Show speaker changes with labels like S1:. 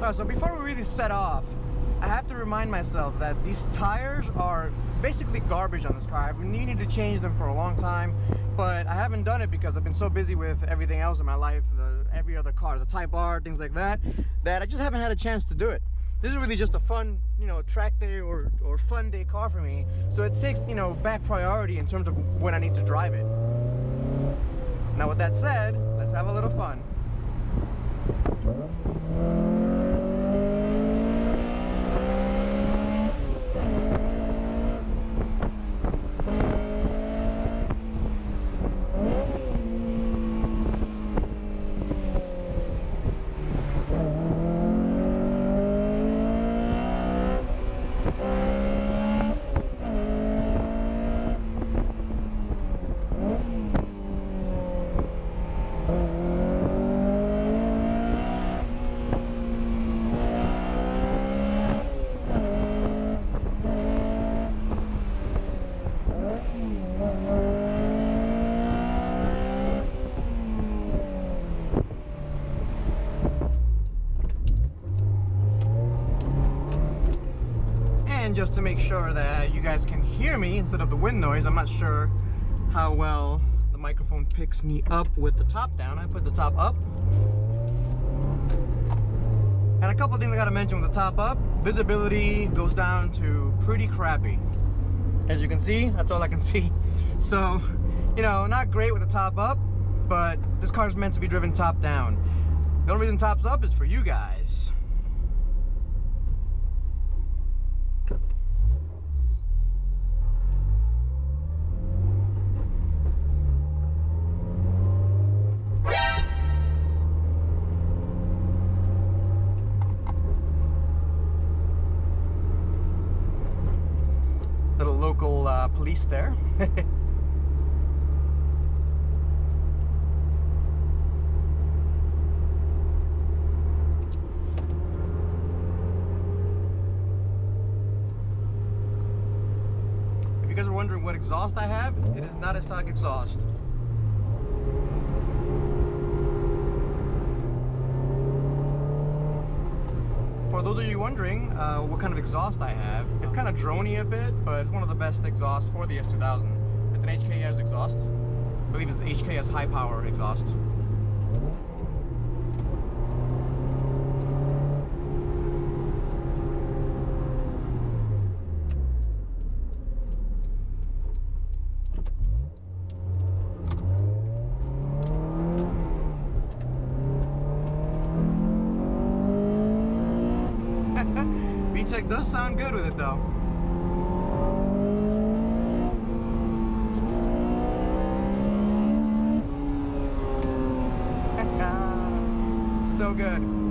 S1: Alright, so before we really set off, I have to remind myself that these tires are basically garbage on this car. I've been needing to change them for a long time, but I haven't done it because I've been so busy with everything else in my life, every other car, the Type R, things like that, that I just haven't had a chance to do it. This is really just a fun, you know, track day or fun day car for me, so it takes, you know, back priority in terms of when I need to drive it. Now with that said, let's have a little fun. Just to make sure that you guys can hear me instead of the wind noise, I'm not sure how well the microphone picks me up with the top down. I put the top up. And a couple of things I gotta mention with the top up. Visibility goes down to pretty crappy. As you can see, that's all I can see. So, you know, not great with the top up, but this car is meant to be driven top down. The only reason top's up is for you guys. Little local police there. If you guys are wondering what exhaust I have, it is not a stock exhaust. For those of you wondering what kind of exhaust I have, it's kind of droney a bit, but it's one of the best exhausts for the S2000. It's an HKS exhaust. I believe it's the HKS high power exhaust. VTEC does sound good with it though. So good.